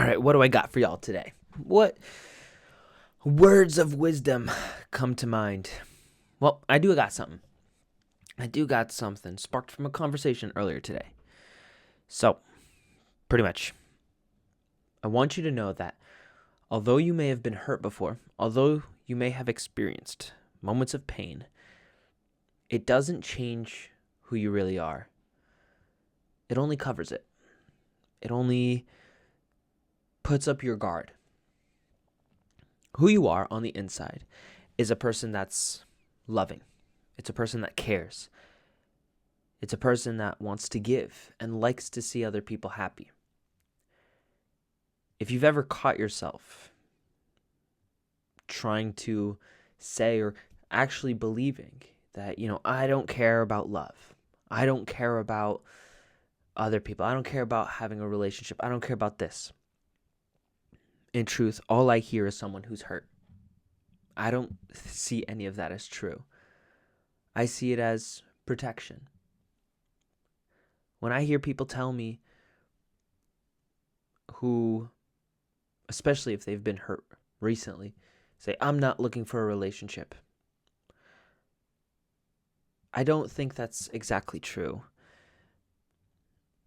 right, what do I got for y'all today? What words of wisdom come to mind? Well, I do got something. I do got something sparked from a conversation earlier today. So, pretty much, I want you to know that although you may have been hurt before, although you may have experienced moments of pain, it doesn't change who you really are. It only covers it. It only puts up your guard. Who you are on the inside is a person that's loving. It's a person that cares. It's a person that wants to give and likes to see other people happy. If you've ever caught yourself trying to say or actually believing that, I don't care about love. I don't care about other people. I don't care about having a relationship. I don't care about this. In truth, all I hear is someone who's hurt. I don't see any of that as true. I see it as protection. When I hear people tell me who, especially if they've been hurt recently, say, I'm not looking for a relationship, I don't think that's exactly true.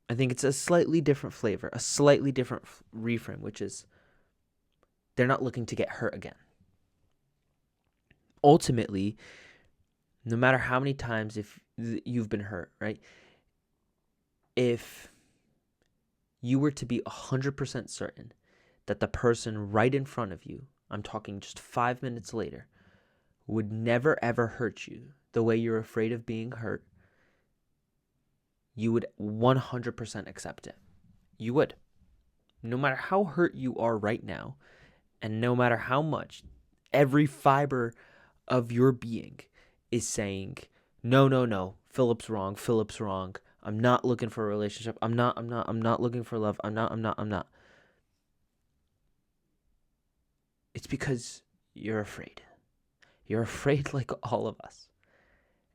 I think it's a slightly different flavor, a slightly different reframe, which is they're not looking to get hurt again. Ultimately, no matter how many times if you've been hurt, right? If you were to be 100% certain that the person right in front of you, I'm talking just 5 minutes later, would never ever hurt you the way you're afraid of being hurt, you would 100% accept it. You would. No matter how hurt you are right now, and no matter how much every fiber of your being is saying, no, Philip's wrong. I'm not looking for a relationship. I'm not looking for love. I'm not. It's because you're afraid. You're afraid like all of us.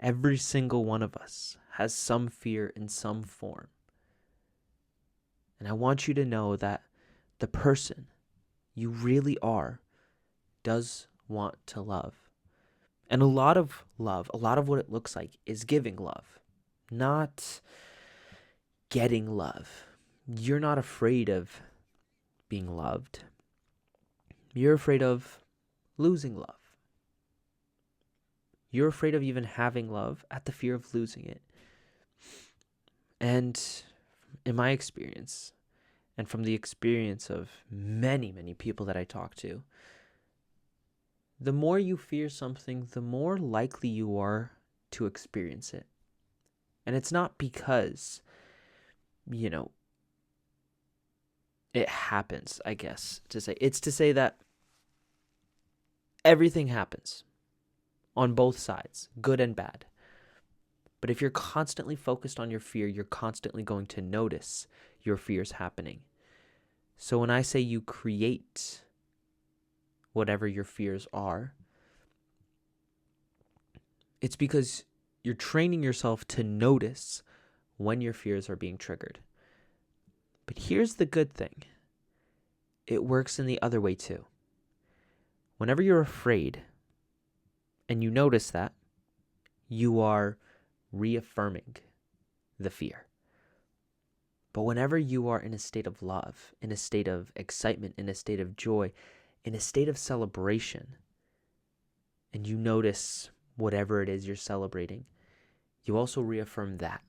Every single one of us has some fear in some form. And I want you to know that the person you really are does want to love. And a lot of love, a lot of what it looks like is giving love, not getting love. You're not afraid of being loved. You're afraid of losing love. You're afraid of even having love at the fear of losing it. And in my experience, and from the experience of many, many people that I talk to, the more you fear something, the more likely you are to experience it. And it's not because, it happens, I guess, to say. It's to say that everything happens on both sides, good and bad. But if you're constantly focused on your fear, you're constantly going to notice your fears happening. So when I say you create whatever your fears are, it's because you're training yourself to notice when your fears are being triggered. But here's the good thing. It works in the other way too. Whenever you're afraid and you notice that, you are reaffirming the fear. But whenever you are in a state of love, in a state of excitement, in a state of joy, in a state of celebration, and you notice whatever it is you're celebrating, you also reaffirm that.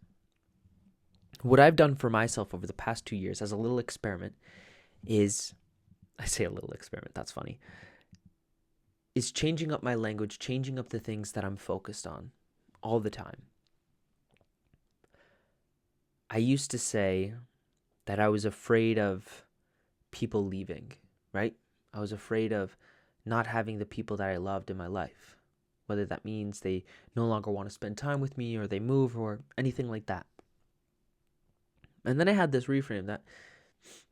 What I've done for myself over the past 2 years as a little experiment is, I say a little experiment, that's funny, is changing up my language, changing up the things that I'm focused on all the time. I used to say that I was afraid of people leaving, right? I was afraid of not having the people that I loved in my life, whether that means they no longer want to spend time with me or they move or anything like that. And then I had this reframe that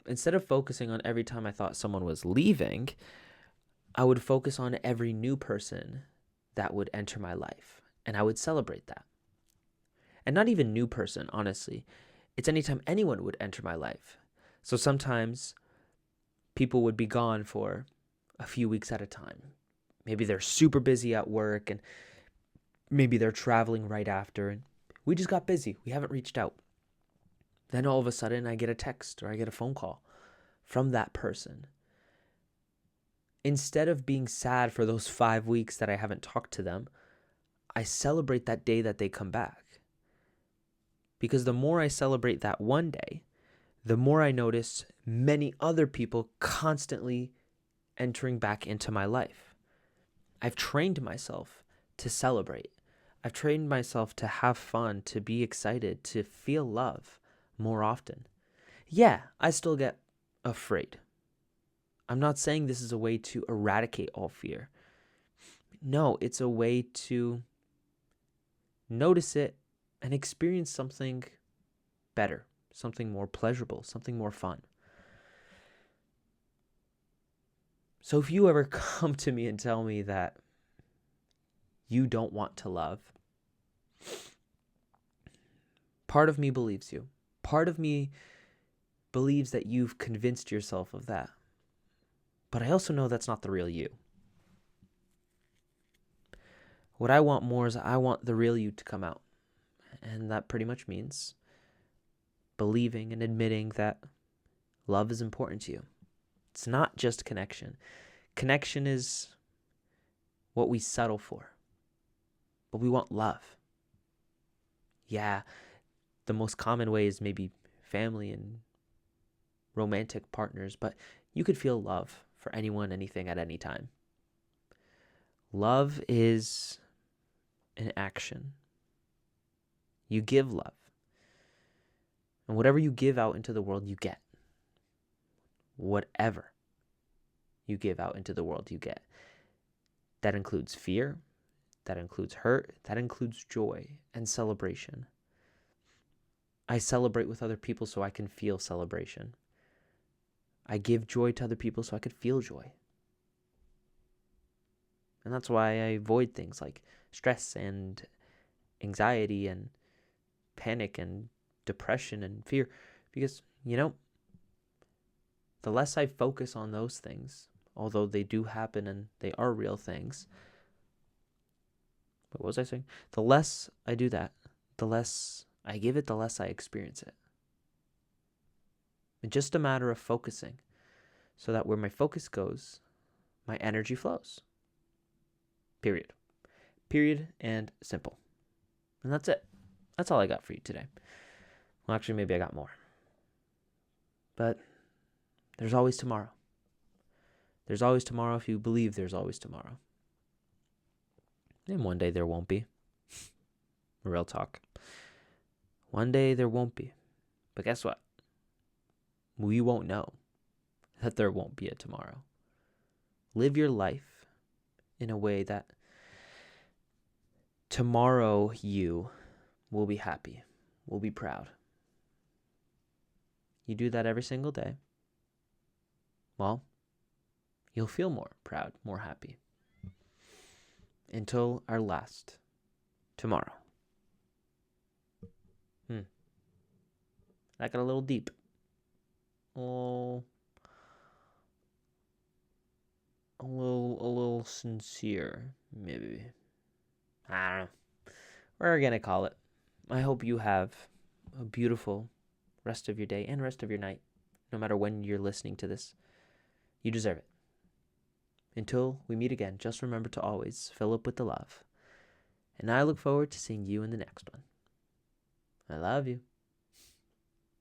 instead of focusing on every time I thought someone was leaving, I would focus on every new person that would enter my life, and I would celebrate that. And not even new person, honestly. It's anytime anyone would enter my life. So sometimes people would be gone for a few weeks at a time. Maybe they're super busy at work and maybe they're traveling right after, and we just got busy. We haven't reached out. Then all of a sudden I get a text or I get a phone call from that person. Instead of being sad for those 5 weeks that I haven't talked to them, I celebrate that day that they come back. Because the more I celebrate that one day, the more I notice many other people constantly entering back into my life. I've trained myself to celebrate. I've trained myself to have fun, to be excited, to feel love more often. Yeah, I still get afraid. I'm not saying this is a way to eradicate all fear. No, it's a way to notice it and experience something better, something more pleasurable, something more fun. So if you ever come to me and tell me that you don't want to love, part of me believes you. Part of me believes that you've convinced yourself of that. But I also know that's not the real you. What I want more is I want the real you to come out. And that pretty much means believing and admitting that love is important to you. It's not just connection. Connection is what we settle for. But we want love. Yeah, the most common way is maybe family and romantic partners, but you could feel love for anyone, anything, at any time. Love is an action. You give love. And whatever you give out into the world, you get. Whatever you give out into the world, you get. That includes fear. That includes hurt. That includes joy and celebration. I celebrate with other people so I can feel celebration. I give joy to other people so I could feel joy. And that's why I avoid things like stress and anxiety and panic and depression and fear. Because, the less I focus on those things, although they do happen and they are real things. What was I saying? The less I do that, the less I give it, the less I experience it. It's just a matter of focusing so that where my focus goes, my energy flows. Period. Period and simple. And that's it. That's all I got for you today. Well, actually, maybe I got more. But there's always tomorrow. There's always tomorrow if you believe there's always tomorrow. And one day there won't be. Real talk. One day there won't be. But guess what? We won't know that there won't be a tomorrow. Live your life in a way that tomorrow you will be happy, will be proud. You do that every single day, well, you'll feel more proud, more happy. Until our last tomorrow. That got a little deep. A little sincere, maybe. I don't know. We're gonna call it. I hope you have a beautiful rest of your day and rest of your night, no matter when you're listening to this. You deserve it. Until we meet again, just remember to always fill up with the love. And I look forward to seeing you in the next one. I love you.